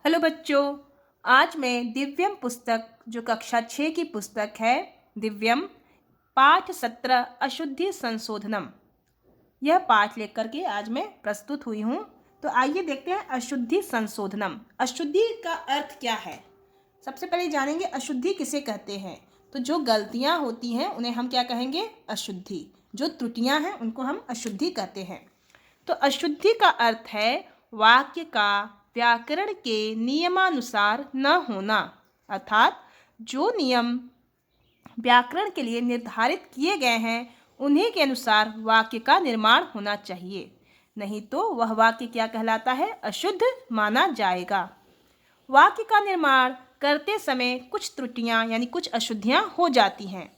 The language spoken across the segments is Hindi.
हेलो बच्चों, आज मैं दिव्यम पुस्तक जो कक्षा 6 की पुस्तक है दिव्यम पाठ 17 अशुद्धि संशोधनम, यह पाठ लेकर के आज मैं प्रस्तुत हुई हूँ। तो आइए देखते हैं अशुद्धि संशोधनम। अशुद्धि का अर्थ क्या है? सबसे पहले जानेंगे अशुद्धि किसे कहते हैं। तो जो गलतियाँ होती हैं उन्हें हम क्या कहेंगे? अशुद्धि। जो त्रुटियाँ हैं उनको हम अशुद्धि कहते हैं। तो अशुद्धि का अर्थ है वाक्य का व्याकरण के नियमानुसार न होना, अर्थात जो नियम व्याकरण के लिए निर्धारित किए गए हैं उन्हीं के अनुसार वाक्य का निर्माण होना चाहिए, नहीं तो वह वाक्य क्या कहलाता है? अशुद्ध माना जाएगा। वाक्य का निर्माण करते समय कुछ त्रुटियां यानी कुछ अशुद्धियां हो जाती हैं,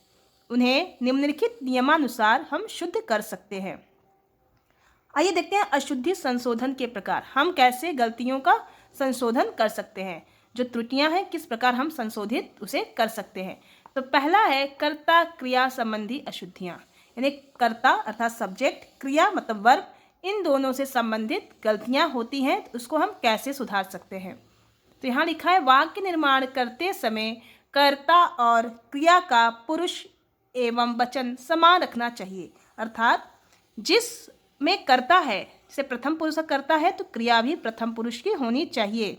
उन्हें निम्नलिखित नियमानुसार हम शुद्ध कर सकते हैं। आइए देखते हैं अशुद्धि संशोधन के प्रकार। हम कैसे गलतियों का संशोधन कर सकते हैं, जो त्रुटियां हैं किस प्रकार हम संशोधित उसे कर सकते हैं। तो पहला है कर्ता क्रिया संबंधी अशुद्धियां, यानी कर्ता अर्थात सब्जेक्ट, क्रिया मतलब वर्ब, इन दोनों से संबंधित गलतियां होती हैं, तो उसको हम कैसे सुधार सकते हैं। तो यहाँ लिखा है वाक्य निर्माण करते समय कर्ता और क्रिया का पुरुष एवं वचन समान रखना चाहिए, अर्थात जिस में कर्ता है से प्रथम पुरुष का कर्ता है तो क्रिया भी प्रथम पुरुष की होनी चाहिए।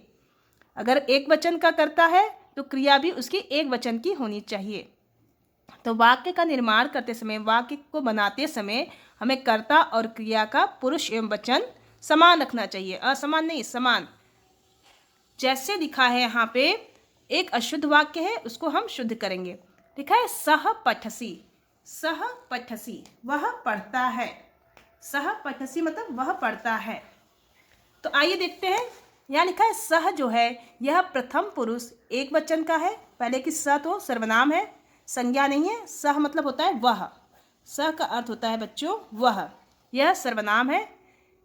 अगर एक वचन का कर्ता है तो क्रिया भी उसकी एक वचन की होनी चाहिए। तो वाक्य का निर्माण करते समय, वाक्य को बनाते समय हमें कर्ता और क्रिया का पुरुष एवं वचन समान रखना चाहिए, असमान नहीं, समान। जैसे लिखा है यहाँ पे एक अशुद्ध वाक्य है, उसको हम शुद्ध करेंगे। लिखा है सह पठसी, सह पठसी वह पढ़ता है। सह पठसी मतलब वह पढ़ता है। तो आइए देखते हैं, यहाँ लिखा है सह जो है यह प्रथम पुरुष एक वचन का है। पहले की सह तो सर्वनाम है, संज्ञा नहीं है। सह मतलब होता है वह, सह का अर्थ होता है बच्चों वह, यह सर्वनाम है।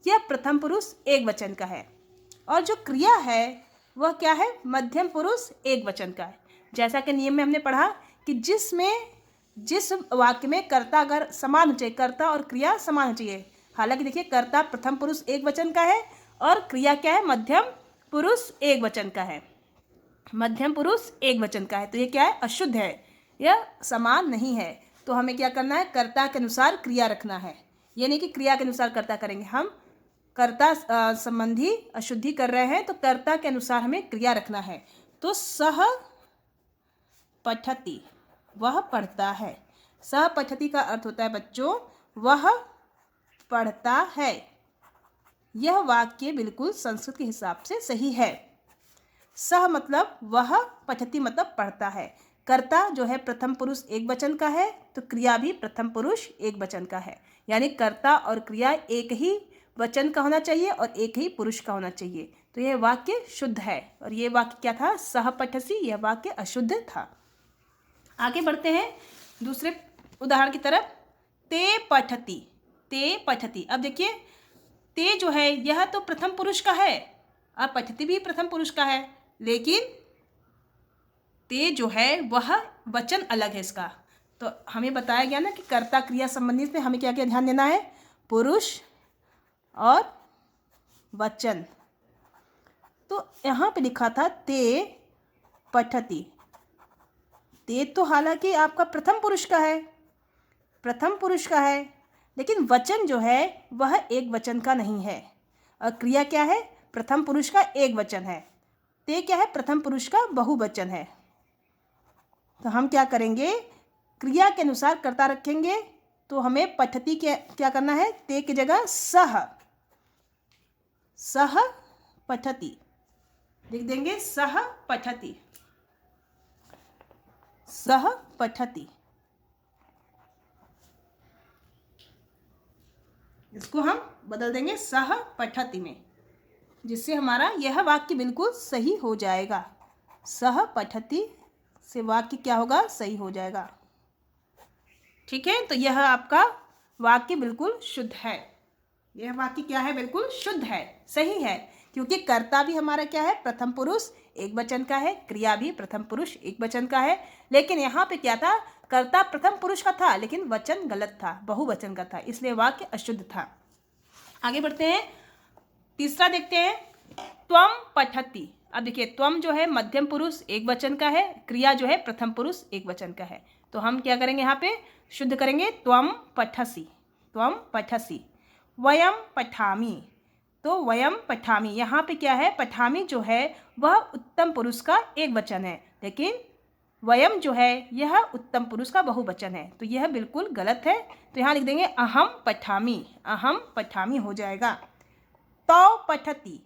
यह प्रथम पुरुष एक वचन का है। और जो क्रिया है वह क्या है? मध्यम पुरुष एक वचन का है। जैसा कि नियम में हमने पढ़ा कि जिस वाक्य में कर्ता अगर समान हो चाहिए, कर्ता और क्रिया समान हो चाहिए। हालांकि देखिए कर्ता प्रथम पुरुष एक वचन का है और क्रिया क्या है? मध्यम पुरुष एक वचन का है। मध्यम पुरुष एक वचन का है, तो ये क्या है? अशुद्ध है, यह समान नहीं है। तो हमें क्या करना है? कर्ता के अनुसार क्रिया रखना है। ये नहीं कि क्रिया के अनुसार कर्ता करेंगे। हम कर्ता संबंधी अशुद्धि कर रहे हैं तो कर्ता के अनुसार हमें क्रिया रखना है। तो सह पठति वह पढ़ता है। सह पठति का अर्थ होता है बच्चों वह पढ़ता है। यह वाक्य बिल्कुल संस्कृत के हिसाब से सही है। सह मतलब वह, पठति मतलब पढ़ता है। कर्ता जो है प्रथम पुरुष एक वचन का है तो क्रिया भी प्रथम पुरुष एक वचन का है, यानी कर्ता और क्रिया एक ही वचन का होना चाहिए और एक ही पुरुष का होना चाहिए। तो यह वाक्य शुद्ध है। और ये वाक्य क्या था? सह पठसी, यह वाक्य अशुद्ध था। आगे बढ़ते हैं दूसरे उदाहरण की तरफ। ते पठति, ते पठति। अब देखिए ते जो है यह तो प्रथम पुरुष का है और पठति भी प्रथम पुरुष का है, लेकिन ते जो है वह वचन अलग है इसका। तो हमें बताया गया ना कि कर्ता क्रिया संबंधित में हमें क्या क्या ध्यान देना है? पुरुष और वचन। तो यहाँ पे लिखा था ते पठति। ते तो हालांकि आपका प्रथम पुरुष का है, प्रथम पुरुष का है, लेकिन वचन जो है वह एक वचन का नहीं है। और क्रिया क्या है? प्रथम पुरुष का एक वचन है। ते क्या है? प्रथम पुरुष का बहुवचन है। तो हम क्या करेंगे? क्रिया के अनुसार कर्ता रखेंगे। तो हमें पठति के क्या करना है? ते की जगह सह, सह पठति लिख देंगे। सह पठति, सह पठति, इसको हम बदल देंगे सह पठति में, जिससे हमारा यह वाक्य बिल्कुल सही हो जाएगा। सह पठति से वाक्य क्या होगा? सही हो जाएगा। ठीक है, तो यह आपका वाक्य बिल्कुल शुद्ध है। यह वाक्य क्या है? बिल्कुल शुद्ध है, सही है, क्योंकि कर्ता भी हमारा क्या है? प्रथम पुरुष एक वचन का है, क्रिया भी प्रथम पुरुष एक वचन का है। लेकिन यहाँ पे क्या था? कर्ता प्रथम पुरुष का था लेकिन वचन गलत था, बहुवचन का था, इसलिए वाक्य अशुद्ध था। आगे बढ़ते हैं, तीसरा देखते हैं। त्वम पठति। अब देखिए त्वम जो है मध्यम पुरुष एक वचन का है, क्रिया जो है प्रथम पुरुष एक वचन का है। तो हम क्या करेंगे यहाँ पे शुद्ध करेंगे त्वम पठसि, त्वम पठसि। वयम पठामि, तो वयम पठामि, यहाँ पे क्या है पठामि जो है वह उत्तम पुरुष का एक वचन है, लेकिन वयम जो है यह उत्तम पुरुष का बहुवचन है, तो यह बिल्कुल गलत है। तो यहाँ लिख देंगे अहम पठामि, अहम पठामि हो जाएगा। तौ पठति,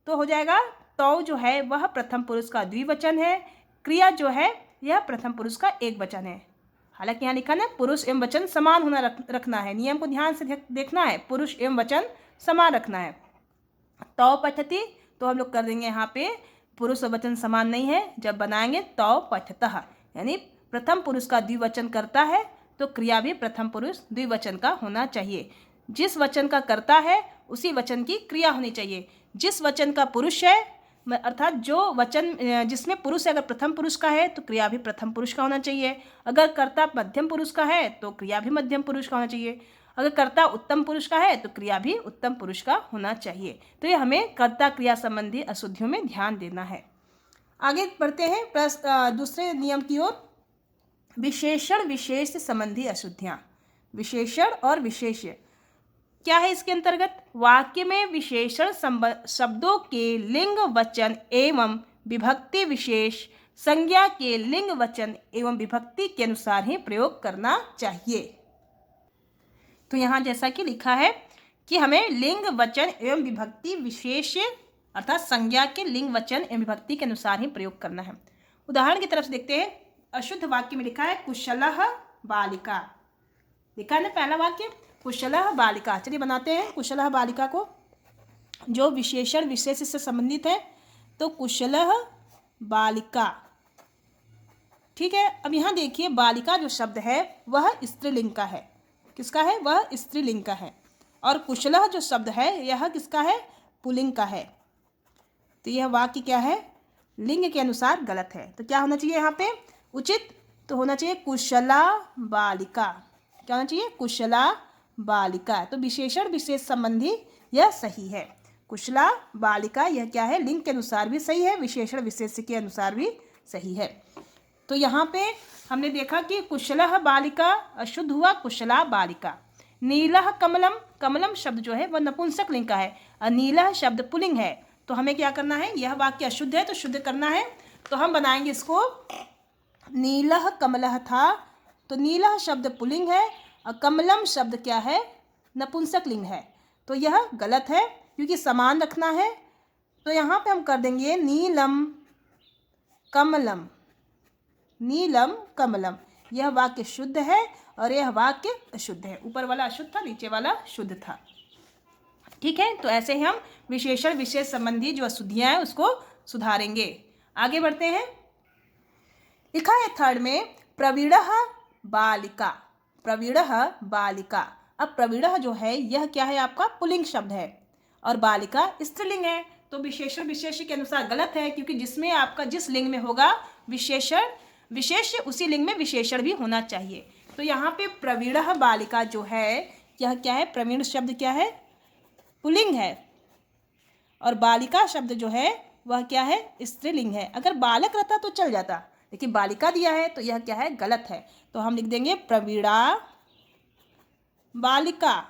तो हो जाएगा तौ जो है वह प्रथम पुरुष का द्विवचन है, क्रिया जो है यह प्रथम पुरुष का एक वचन है। हालांकि यहाँ लिखा ना पुरुष एवं वचन समान होना रखना है, नियम को ध्यान से देखना है, पुरुष एवं वचन समान रखना है। तौ पठति, तो हम लोग कर देंगे यहाँ पे पुरुष और वचन समान नहीं है, जब बनाएंगे तौ पठतः, यानी प्रथम पुरुष का द्विवचन करता है तो क्रिया भी प्रथम पुरुष द्विवचन का होना चाहिए। जिस वचन का करता है उसी वचन की क्रिया होनी चाहिए। जिस वचन का पुरुष है अर्थात जो वचन जिसमें पुरुष अगर प्रथम पुरुष का है तो क्रिया भी प्रथम पुरुष का होना चाहिए। अगर कर्ता मध्यम पुरुष का है तो क्रिया भी मध्यम पुरुष का होना चाहिए। अगर कर्ता उत्तम पुरुष का है तो क्रिया भी उत्तम पुरुष का होना चाहिए। तो ये हमें कर्ता क्रिया संबंधी अशुद्धियों में ध्यान देना है। आगे बढ़ते हैं दूसरे नियम की ओर। विशेषण विशेष संबंधी अशुद्धियाँ। विशेषण और विशेष्य क्या है इसके अंतर्गत? वाक्य में विशेषण शब्दों के लिंग वचन एवं विभक्ति विशेष संज्ञा के लिंग वचन एवं विभक्ति के अनुसार ही प्रयोग करना चाहिए। तो यहाँ जैसा कि लिखा है कि हमें लिंग वचन एवं विभक्ति विशेष अर्थात संज्ञा के लिंग वचन एवं विभक्ति के अनुसार ही प्रयोग करना है। उदाहरण की तरफ से देखते हैं। अशुद्ध वाक्य में लिखा है कुशलः बालिका, लिखा है ना पहला वाक्य कुशलः बालिका। चलिए बनाते हैं कुशलः बालिका को, जो विशेषण विशेष से संबंधित है। तो कुशलः बालिका, ठीक है। अब यहाँ देखिए बालिका जो शब्द है वह स्त्रीलिंग का है। किसका है? वह स्त्रीलिंग का है। और कुशलः जो शब्द है यह किसका है? पुल्लिंग का है। तो यह वाक्य क्या है? लिंग के अनुसार गलत है। तो क्या होना चाहिए यहाँ पे उचित? तो होना चाहिए कुशला बालिका। क्या होना चाहिए? कुशला बालिका। तो विशेषण विशेष संबंधी यह सही है। कुशला बालिका यह क्या है? लिंग के अनुसार भी सही है, विशेषण विशेष के अनुसार भी सही है। तो यहाँ पे हमने देखा कि कुशलः बालिका अशुद्ध हुआ कुशला बालिका। नीलः कमलम, कमलम शब्द जो है वह नपुंसक लिंग का है और नीलः शब्द पुल्लिंग है। तो हमें क्या करना है? यह वाक्य अशुद्ध है तो शुद्ध करना है। तो हम बनाएंगे इसको नीलः कमलः था, तो नीलः शब्द पुल्लिंग है और कमलम शब्द क्या है? नपुंसक लिंग है। तो यह गलत है क्योंकि समान रखना है। तो यहाँ पे हम कर देंगे नीलम कमलम, नीलम कमलम। यह वाक्य शुद्ध है और यह वाक्य अशुद्ध है। ऊपर वाला अशुद्ध था, नीचे वाला शुद्ध था। ठीक है, तो ऐसे ही हम विशेषण विशेष संबंधी जो अशुद्धियाँ हैं उसको सुधारेंगे। आगे बढ़ते हैं। लिखा है थर्ड में प्रवीणः बालिका, प्रवीणः बालिका। अब प्रवीणः जो है यह क्या है? आपका पुल्लिंग शब्द है और बालिका स्त्रीलिंग है। तो विशेषण विशेष के अनुसार गलत है क्योंकि जिसमें आपका जिस लिंग में होगा विशेषण विशेष उसी लिंग में विशेषण भी होना चाहिए। तो यहाँ पे प्रवीणः बालिका जो है यह क्या है? प्रवीण शब्द क्या है? पुल्लिंग है और बालिका शब्द जो है वह क्या है? स्त्रीलिंग है। अगर बालक रहता तो चल जाता, लेकिन बालिका दिया है तो यह क्या है? गलत है। तो हम लिख देंगे प्रवीणा बालिका।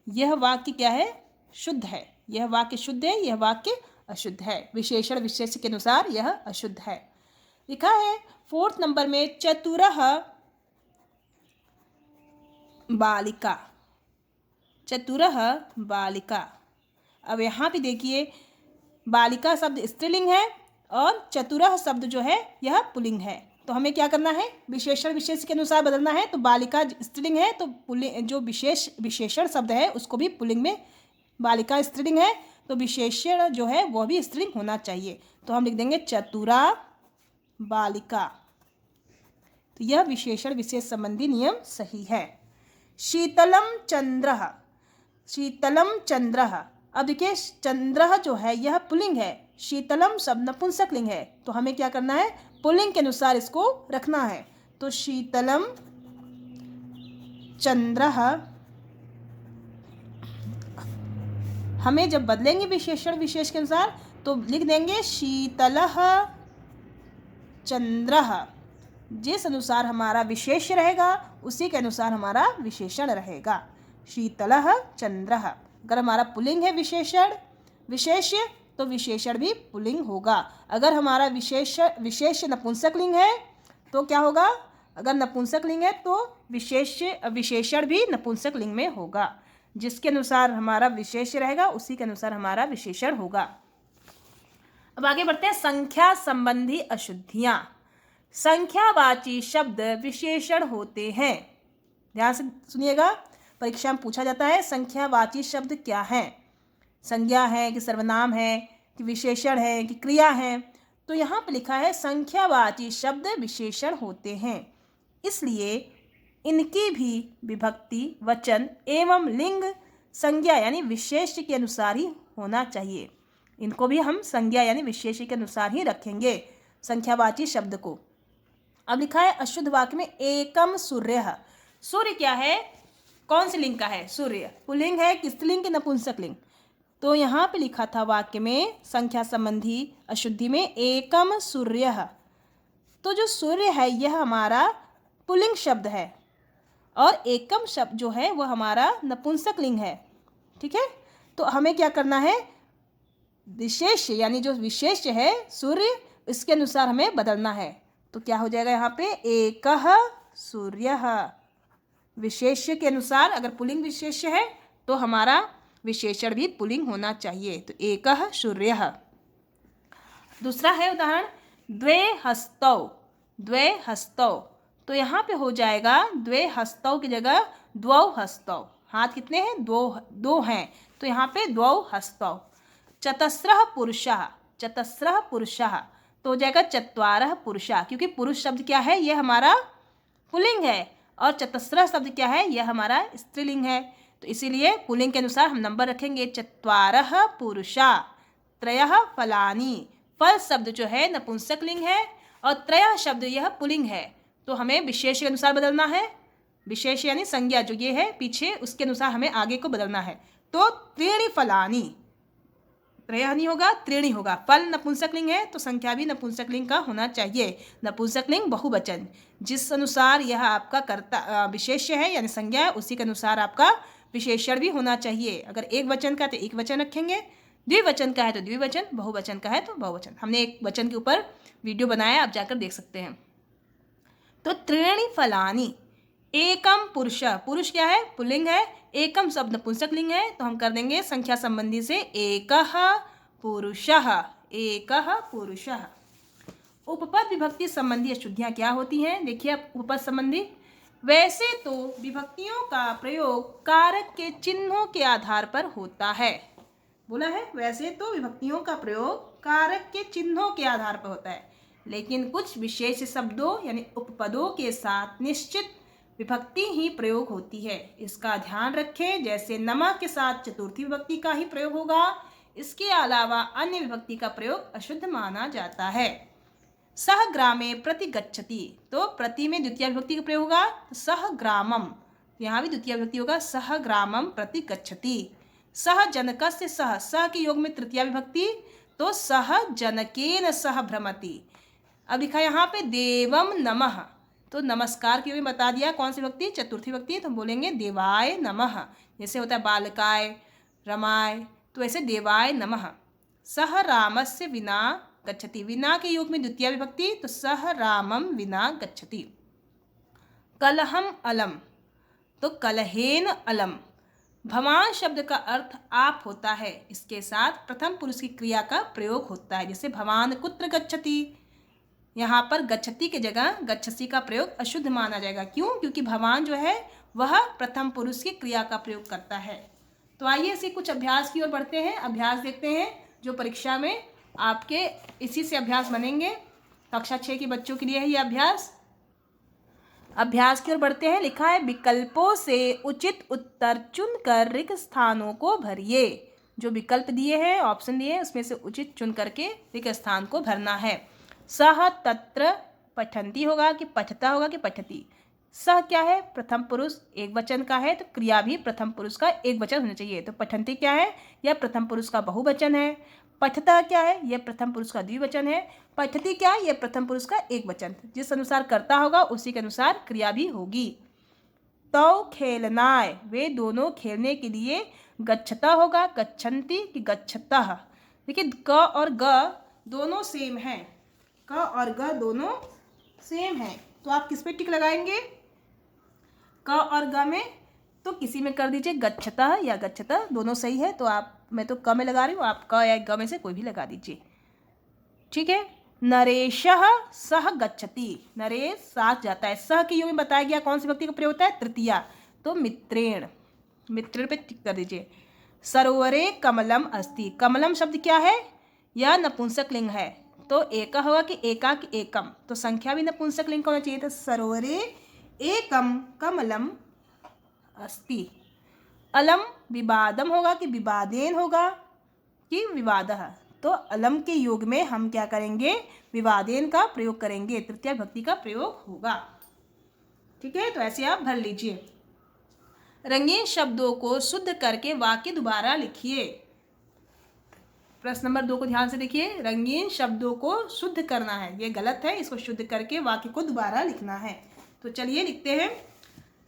यह वाक्य क्या है? शुद्ध है। यह वाक्य शुद्ध है, यह वाक्य अशुद्ध है। विशेषण विशेष के अनुसार यह अशुद्ध है। लिखा है फोर्थ नंबर में चतुरः बालिका, चतुरः बालिका। अब यहाँ पे देखिए बालिका शब्द स्त्रीलिंग है और चतुरः शब्द जो है यह पुल्लिंग है। तो हमें क्या करना है? विशेषण विशेष के अनुसार बदलना है। तो बालिका स्त्रीलिंग है तो पुल्लिंग जो विशेषण शब्द है उसको भी पुल्लिंग में, बालिका स्त्रीलिंग है तो विशेषण जो है वह भी स्त्रीलिंग होना चाहिए। तो हम लिख देंगे चतुरा बालिका। तो यह विशेषण विशेष संबंधी नियम सही है। शीतलम चंद्रः, शीतलम चंद्रः। अब देखिए चंद्रः जो है यह पुल्लिंग है, शीतलम शब्द नपुंसक लिंग है। तो हमें क्या करना है? पुल्लिंग के अनुसार इसको रखना है। तो शीतलम चंद्रः हमें जब बदलेंगे विशेषण विशेष के अनुसार तो लिख देंगे शीतलः चंद्रः। जिस अनुसार हमारा विशेष रहेगा उसी के अनुसार हमारा विशेषण रहेगा। शीतलः चंद्रः। अगर हमारा पुल्लिंग है विशेष्य तो विशेषण भी पुल्लिंग होगा। अगर हमारा विशेष नपुंसकलिंग है तो क्या होगा? अगर नपुंसकलिंग है तो विशेषण भी नपुंसकलिंग में होगा। जिसके अनुसार हमारा विशेष रहेगा उसी के अनुसार हमारा विशेषण होगा। अब आगे बढ़ते हैं संख्या संबंधी अशुद्धियां। संख्यावाची शब्द विशेषण होते हैं। ध्यान से सुनिएगा, परीक्षा में पूछा जाता है संख्यावाची शब्द क्या है। संज्ञा है कि सर्वनाम है कि विशेषण है कि क्रिया है। तो यहाँ पे लिखा है संख्यावाची शब्द विशेषण होते हैं, इसलिए इनकी भी विभक्ति वचन एवं लिंग संज्ञा यानी विशेष के अनुसार ही होना चाहिए। इनको भी हम संज्ञा यानी विशेष के अनुसार ही रखेंगे संख्यावाची शब्द को। अब लिखा है अशुद्ध वाक्य में एकम सूर्य। सूर्य क्या है? कौन से लिंग का है? सूर्य पुल्लिंग है कि स्त्रीलिंग कि नपुंसकलिंग? तो यहाँ पे लिखा था वाक्य में संख्या संबंधी अशुद्धि में एकम सूर्य। तो जो सूर्य है यह हमारा पुल्लिंग शब्द है और एकम शब्द जो है वह हमारा नपुंसकलिंग है। ठीक है, तो हमें क्या करना है? विशेष यानी जो विशेष है सूर्य इसके अनुसार हमें बदलना है। तो क्या हो जाएगा यहाँ पे? एकः सूर्यः। विशेष के अनुसार अगर पुल्लिंग विशेष है तो हमारा विशेषण भी पुल्लिंग होना चाहिए। तो एकः सूर्यः। दूसरा है उदाहरण द्वे हस्तौ। द्वे हस्तौ, तो यहाँ पे हो जाएगा द्वे हस्तौ की जगह द्वौ हस्तौ। हाथ कितने हैं? दो हैं, तो यहाँ पे द्वौ हस्तौ। चतस्रः पुरुषः। चतस्रः पुरुषः, तो हो जाएगा चत्वारः पुरुषः, क्योंकि पुरुष शब्द क्या है? यह हमारा पुल्लिंग है और चतस्रः शब्द क्या है? यह हमारा स्त्रीलिंग है। तो इसीलिए पुल्लिंग के अनुसार हम नंबर रखेंगे। चत्वारः पुरुषा। त्रयः फलानि। फल शब्द जो है नपुंसकलिंग है और त्रयः शब्द यह पुल्लिंग है, तो हमें विशेष के अनुसार बदलना है। विशेष यानी संज्ञा जो ये है पीछे उसके अनुसार हमें आगे को बदलना है। तो त्रीणि फलानि। त्रयः नहीं होगा, त्रीणि होगा। फल नपुंसकलिंग है तो संख्या भी नपुंसकलिंग का होना चाहिए। नपुंसकलिंग बहुवचन, जिस अनुसार यह आपका कर्ता विशेष्य है यानी संज्ञा है उसी के अनुसार आपका विशेषण भी होना चाहिए। अगर एक वचन का है तो एक वचन रखेंगे, द्विवचन का है तो द्विवचन, बहुवचन का है तो बहुवचन। हमने एक वचन के ऊपर वीडियो बनाया, आप जाकर देख सकते हैं। तो त्रीणि फलानि। एकम पुरुष। पुरुष क्या है? पुल्लिंग है। एकम शब्द नपुंसकलिंग है, तो हम कर देंगे संख्या संबंधी से एकः पुरुषः। एकः पुरुषः। उपपद विभक्ति संबंधी अशुद्धियाँ क्या होती हैं? देखिए अब उपपद संबंधी। वैसे तो विभक्तियों का प्रयोग कारक के चिन्हों के आधार पर होता है। बोला है वैसे तो विभक्तियों का प्रयोग कारक के चिन्हों के आधार पर होता है, लेकिन कुछ विशेष शब्दों यानी उपपदों के साथ निश्चित विभक्ति ही प्रयोग होती है। इसका ध्यान रखें। जैसे नमः के साथ चतुर्थी विभक्ति का ही प्रयोग होगा, इसके अलावा अन्य विभक्ति का प्रयोग अशुद्ध माना जाता है। सह ग्रामे प्रति गच्छति, तो प्रति में द्वितीय विभक्ति का प्रयोग होगा। तो सह ग्रामम, यहाँ भी द्वितीय विभक्ति होगा। सह ग्रामम प्रति गच्छति। सह जनकस्य सह, सह के योग में तृतीय विभक्ति, तो सह जनकेन सह भ्रमति। अब लिखा यहाँ पे देवम नमः, तो नमस्कार के योग में बता दिया कौन सी विभक्ति? चतुर्थी विभक्ति, तो हम बोलेंगे देवाय नमः। जैसे होता है बालकाय, रमाय, तो ऐसे देवाय नमः। सह रामस्य विना गच्छति, विना के योग में द्वितीय विभक्ति, तो सह रामम विना गच्छति। कलहम अलम, तो कलहेन अलम। भवान शब्द का अर्थ आप होता है, इसके साथ प्रथम पुरुष की क्रिया का प्रयोग होता है। जैसे भवान कुत्र गच्छति, यहाँ पर गच्छति के जगह गच्छसि का प्रयोग अशुद्ध माना जाएगा। क्यों? क्योंकि भवान जो है वह प्रथम पुरुष की क्रिया का प्रयोग करता है। तो आइए इसी कुछ अभ्यास की ओर बढ़ते हैं। अभ्यास देखते हैं जो परीक्षा में आपके इसी से अभ्यास बनेंगे। कक्षा 6 के बच्चों के लिए है ये अभ्यास। अभ्यास की ओर बढ़ते हैं। लिखा है विकल्पों से उचित उत्तर चुनकर रिक्त स्थानों को भरिए। जो विकल्प दिए हैं, ऑप्शन दिए हैं, उसमें से उचित चुन करके रिक्त स्थान को भरना है। सह तत्र पठन्ति होगा कि पठता होगा कि पठति। सह क्या है? प्रथम पुरुष एक वचन का है, तो क्रिया भी प्रथम पुरुष का एक वचन होना चाहिए। तो पठन्ति क्या है? यह प्रथम पुरुष का बहुवचन है। पठता क्या है? यह प्रथम पुरुष का द्विवचन है। पठती क्या है? यह प्रथम पुरुष का एक वचन। जिस अनुसार कर्ता होगा उसी के अनुसार क्रिया भी होगी। तो खेलनाय, वे दोनों खेलने के लिए। गच्छता होगा गच्छन्ति कि गच्छतः। देखिए क और ग दोनों सेम हैं, क और ग दोनों सेम हैं, तो आप किस पे टिक लगाएंगे? क और ग में, तो किसी में कर दीजिए गच्छतः या गच्छतः, दोनों सही है। तो मैं तो क में लगा रही हूँ, आप क या ग में से कोई भी लगा दीजिए। ठीक है। नरेशः सह गच्छति, नरेश साथ जाता है। सह के योग में बताया गया कौन सी व्यक्ति का प्रयोग होता है? तृतीया। तो मित्रेण, मित्रेण पे टिक कर दीजिए। सरोवरे कमलम अस्ति, कमलम शब्द क्या है? यह नपुंसक लिंग है, तो एक होगा कि एका कि एकम, तो संख्या भी नपुंसक लिंग का होना चाहिए। तो सरोवरे एकम कमलम अस्ति। अलम विवादम होगा कि विवादेन होगा कि विवादः, तो अलम के योग में हम क्या करेंगे? विवादेन का प्रयोग करेंगे, तृतीया विभक्ति का प्रयोग होगा। ठीक है, तो ऐसे आप भर लीजिए। रंगीन शब्दों को शुद्ध करके वाक्य दोबारा लिखिए। प्रश्न नंबर 2 को ध्यान से देखिए। रंगीन शब्दों को शुद्ध करना है, ये गलत है, इसको शुद्ध करके वाक्य को दोबारा लिखना है। तो चलिए लिखते हैं।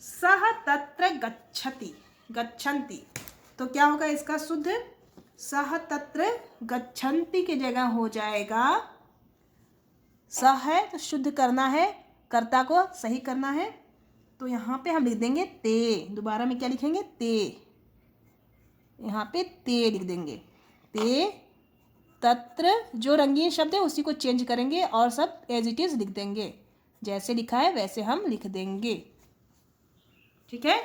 सह तत्र गच्छति, गच्छन्ति, तो क्या होगा इसका शुद्ध? सह तत्र गच्छन्ति की जगह हो जाएगा, सह है तो शुद्ध करना है, कर्ता को सही करना है, तो यहाँ पे हम लिख देंगे ते। दोबारा में क्या लिखेंगे? ते, यहाँ पे ते लिख देंगे। ते तत्र, जो रंगीन शब्द है उसी को चेंज करेंगे और सब एज इट इज लिख देंगे, जैसे लिखा है वैसे हम लिख देंगे। ठीक है।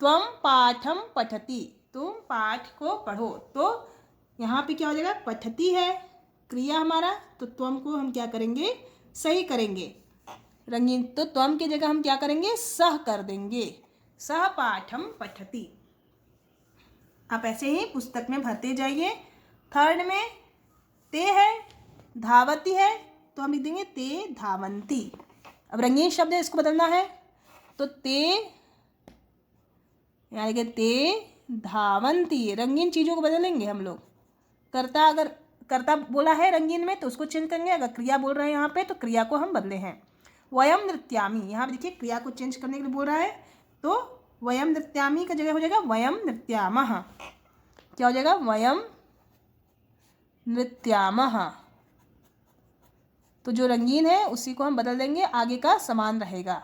त्वम पाठम पठति, तुम पाठ को पढ़ो, तो यहाँ पे क्या हो जाएगा? पठती है क्रिया हमारा, तो त्वम को हम क्या करेंगे? सही करेंगे। रंगीन, तो त्वम की जगह हम क्या करेंगे? सह कर देंगे। सह पाठम पठति। आप ऐसे ही पुस्तक में भरते जाइए। थर्ड में ते है, धावती है, तो हम लिख देंगे ते धावंती। अब रंगीन शब्द है, इसको बदलना है, तो ते यानी कि ते धावंती। रंगीन चीज़ों को बदलेंगे हम लोग। कर्ता, अगर कर्ता बोला है रंगीन में तो उसको चेंज करेंगे, अगर क्रिया बोल रहे हैं यहाँ पे तो क्रिया को हम बदले हैं। वयम नृत्यामी, यहाँ पे देखिए क्रिया को चेंज करने के लिए बोल रहा है, तो वयम नृत्यामी का जगह हो जाएगा वयम नृत्यामः। क्या हो जाएगा? वयम नृत्यामः। तो जो रंगीन है उसी को हम बदल देंगे, आगे का समान रहेगा।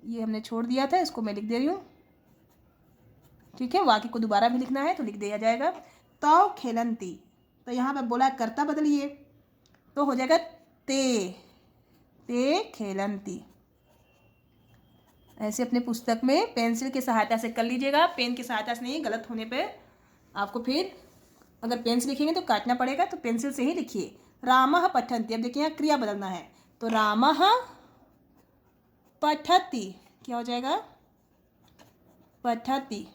ये हमने छोड़ दिया था, इसको मैं लिख दे रही हूँ। ठीक है, वाक्य को दोबारा भी लिखना है तो लिख दिया जाएगा। तो खेलंती, तो यहाँ पे बोला कर्ता बदलिए, तो हो जाएगा ते, ते खेलंती। ऐसे अपने पुस्तक में पेंसिल की सहायता से कर लीजिएगा, पेन की सहायता से नहीं, गलत होने पे आपको फिर अगर पेन से लिखेंगे तो काटना पड़ेगा, तो पेंसिल से ही लिखिए। रामः पठन्ति, अब देखिए यहाँ क्रिया बदलना है, तो रामः पठति, क्या हो जाएगा? पठति।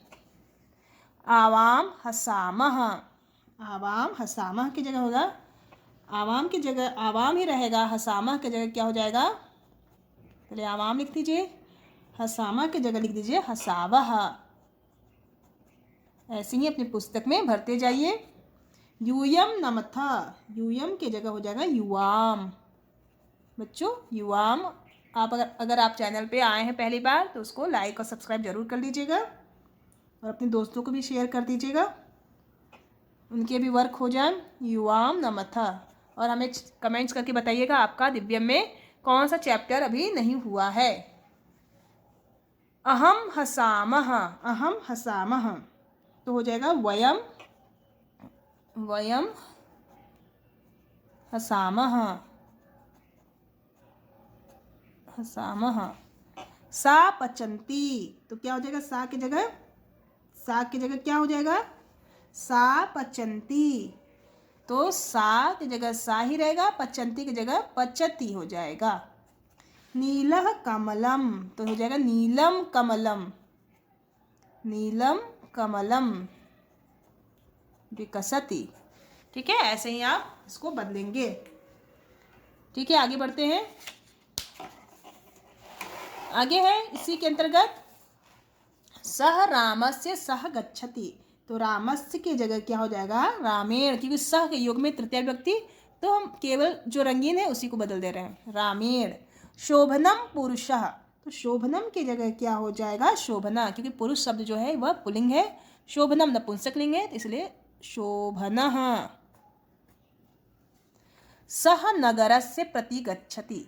आवाम हसामः, आवाम हसामः की जगह होगा, आवाम की जगह आवाम ही रहेगा, हसामः की जगह क्या हो जाएगा? पहले आवाम लिख दीजिए, हसामः की जगह लिख दीजिए हसावः। ऐसे ही अपनी पुस्तक में भरते जाइए। यूयम नमथ, यूयम की जगह हो जाएगा युवाम। बच्चों युवाम, आप अगर आप चैनल पे आए हैं पहली बार तो उसको लाइक और सब्सक्राइब जरूर कर लीजिएगा और अपने दोस्तों को भी शेयर कर दीजिएगा, उनके भी वर्क हो जाए। युवाम नमथ, और हमें कमेंट्स करके बताइएगा आपका दिव्यम में कौन सा चैप्टर अभी नहीं हुआ है। अहम हसामः, अहम हसामः, तो हो जाएगा वयम, वयम हसामः, हसामः। सा पचन्ति, तो क्या हो जाएगा? सा की जगह, सा की जगह क्या हो जाएगा? सा पचन्ति, तो सा की जगह सा ही रहेगा, पचन्ति की जगह पचति हो जाएगा। नीलः कमलम, तो हो जाएगा नीलम कमलम, नीलम कमलम विकसति। ठीक है, ऐसे ही आप इसको बदलेंगे। ठीक है, आगे बढ़ते हैं। आगे है इसी के अंतर्गत सह रामस्य सह गच्छति, तो रामस्य की जगह क्या हो जाएगा रामेण, क्योंकि सह के योग में तृतीय व्यक्ति, तो हम केवल जो रंगीन है उसी को बदल दे रहे हैं, रामेण। शोभनम पुरुषः, तो शोभनम की जगह क्या हो जाएगा शोभना, क्योंकि पुरुष शब्द जो है वह पुल्लिंग है, शोभनम नपुंसकलिंग है, तो इसलिए शोभनः। सह नगरस्य प्रति गच्छति,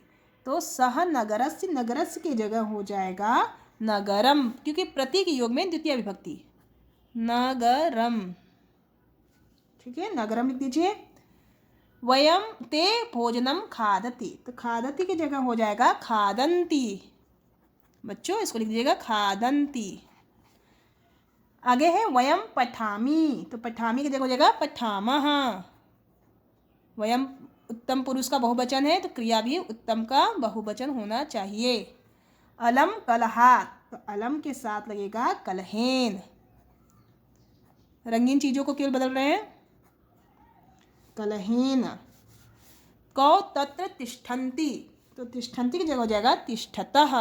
तो सह नगरस्य, नगरस्य की जगह हो जाएगा नगरम, क्योंकि प्रति के योग में द्वितीय विभक्ति नगरम, ठीक है, नगरम लिख दीजिए। वयम ते भोजनम खादति, तो खादति की जगह हो जाएगा खादंती, बच्चों इसको लिख दीजिएगा खादंती। आगे है वयम पठामि, तो पठामि की जगह हो जाएगा पठामः। वयम उत्तम पुरुष का बहुवचन है, तो क्रिया भी उत्तम का बहुवचन होना चाहिए। अलम कलहात, तो अलम के साथ लगेगा कलहेन। रंगीन चीजों को केवल बदल रहे हैं, कलहेन। कौ तत्र तिष्ठन्ति, तो तिष्ठन्ति की जगह हो जाएगा तिष्ठतः।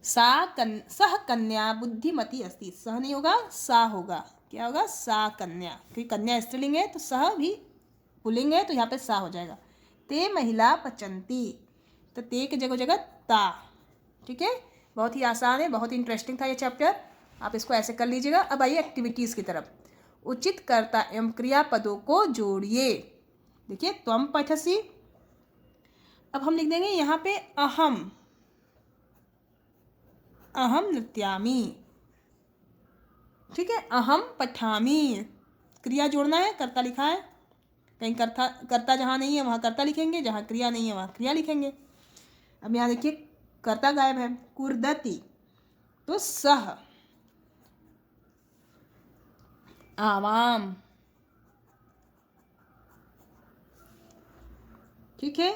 सह कन्या बुद्धिमती अस्ति, सह नहीं होगा सा होगा, क्या होगा सा कन्या, क्योंकि कन्या स्त्रीलिंग है तो सह भी पुल्लिंग है, तो यहाँ पे सा हो जाएगा। ते महिला पचंती, तो ते की जगह हो जाएगा ता, ठीक है। बहुत ही आसान है, बहुत ही इंटरेस्टिंग था ये चैप्टर, आप इसको ऐसे कर लीजिएगा। अब आइए एक्टिविटीज़ की तरफ। उचित कर्ता एवं क्रियापदों को जोड़िए। देखिए त्वम पठसी, अब हम लिख देंगे यहाँ पे अहम, अहम नृत्यामि, ठीक है। अहम पठामि, क्रिया जोड़ना है, कर्ता लिखा है, कहीं कर्ता जहाँ नहीं है वहाँ कर्ता लिखेंगे, जहाँ क्रिया नहीं है वहाँ क्रिया लिखेंगे। अब यहाँ देखिए कर्ता गायब है, कुर्दति, तो सह। आवाम, ठीक है,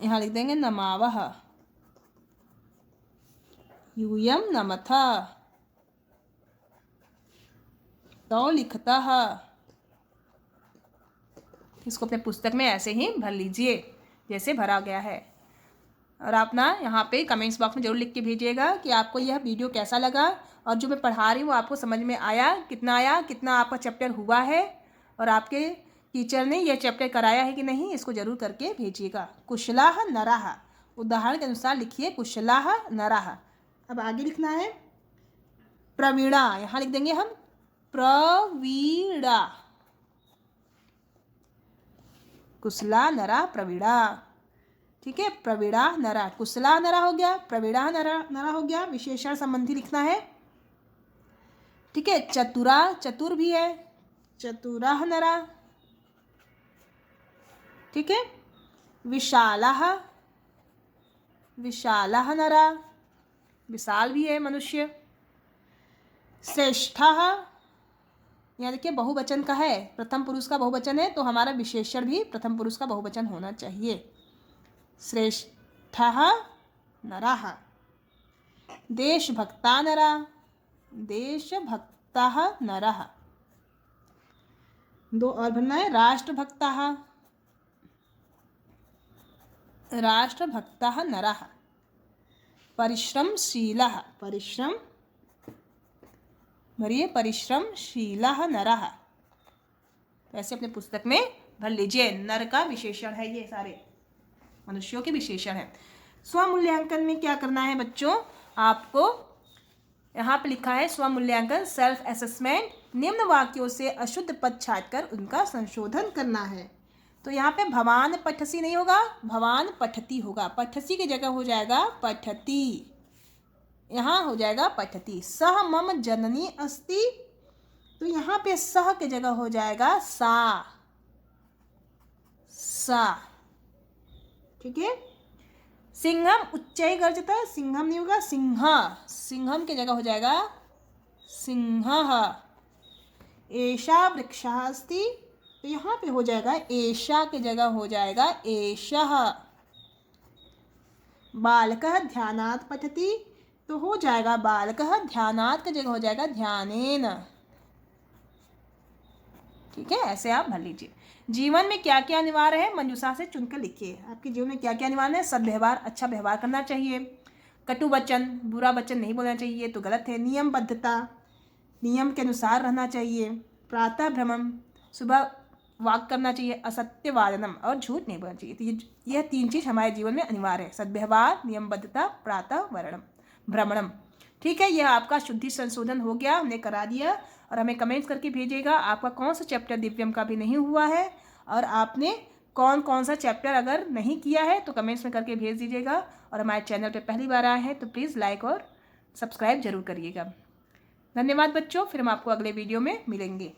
यहाँ लिख देंगे नमावह। यूयम नमथ, तो लिखता है। इसको अपने पुस्तक में ऐसे ही भर लीजिए जैसे भरा गया है। और आप ना यहाँ पे कमेंट्स बॉक्स में जरूर लिख के भेजिएगा कि आपको यह वीडियो कैसा लगा, और जो मैं पढ़ा रही हूँ वो आपको समझ में आया, कितना आपका चैप्टर हुआ है, और आपके टीचर ने यह चैप्टर कराया है कि नहीं, इसको जरूर करके भेजिएगा। कुशलाह नराह, उदाहरण के अनुसार लिखिए कुशलाह नराह। अब आगे लिखना है प्रवीणा, यहाँ लिख देंगे हम प्रवीणा, कुशला नरा प्रवीणा, ठीक है। प्रवीणा नरा, कुशला नरा हो गया, प्रवीणा नरा हो गया, विशेषण संबंधी लिखना है, ठीक है। चतुरा, चतुर भी है, चतुरा नरा, ठीक है। विशाला, विशाला नरा, विशाल भी है मनुष्य। श्रेष्ठ, यहाँ देखिए बहुवचन का है, प्रथम पुरुष का बहुवचन है, तो हमारा विशेषण भी प्रथम पुरुष का बहुवचन होना चाहिए। श्रेष्ठः नरः। देशभक्ता नरा, देशभक्तः नरः। दो और भरना है, राष्ट्रभक्तः, राष्ट्रभक्तः नरः। परिश्रमशीलः, परिश्रम भरिए परिश्रमशीलः नरः। तो ऐसे अपने पुस्तक में भर लीजिए। नर का विशेषण है, ये सारे मनुष्यों के विशेषण है। स्वमूल्यांकन में क्या करना है बच्चों, आपको यहाँ पे लिखा है स्वमूल्यांकन सेल्फ असेसमेंट। निम्न वाक्यों से अशुद्ध पद छांटकर उनका संशोधन करना है। तो यहाँ पे भवान पठसी नहीं होगा, भवान पठती होगा, पठसी की जगह हो जाएगा पठती, यहाँ हो जाएगा पठती। सह मम जननी अस्ति, तो यहाँ पे सह की जगह हो जाएगा सा, सा, ठीक है। सिंहम उच्चै गर्जता, सिंहम नहीं होगा सिंह, सिंहम की जगह हो जाएगा सिंहः। एषा वृक्षः अस्ति, तो यहाँ पे हो जाएगा एषा की जगह हो जाएगा एषः। बालकः ध्यानात् पठति, तो हो जाएगा बालकः ध्यानात् की जगह हो जाएगा ध्यानेन, ठीक है, ऐसे आप भर लीजिए। जीवन में क्या क्या अनिवार्य है, मंजूषा से चुनकर लिखिए। आपके जीवन में क्या क्या अनिवार्य है? सद्व्यवहार, अच्छा व्यवहार करना चाहिए। कटु वचन, बुरा वचन नहीं बोलना चाहिए, तो गलत है। नियमबद्धता, नियम के अनुसार रहना चाहिए। प्रातः भ्रमण, सुबह वाक करना चाहिए। असत्य वादनम, और झूठ नहीं बोलना चाहिए। तो यह 3 चीज़ हमारे जीवन में अनिवार्य है, सद्व्यवहार, नियमबद्धता, प्रातः भ्रमणम। ठीक है, यह आपका शुद्धि संशोधन हो गया, हमने करा दिया। और हमें कमेंट्स करके भेजिएगा आपका कौन सा चैप्टर दिव्यम का भी नहीं हुआ है, और आपने कौन कौन सा चैप्टर अगर नहीं किया है तो कमेंट्स में करके भेज दीजिएगा। और हमारे चैनल पे पहली बार आए हैं तो प्लीज़ लाइक और सब्सक्राइब जरूर करिएगा। धन्यवाद बच्चों, फिर हम आपको अगले वीडियो में मिलेंगे।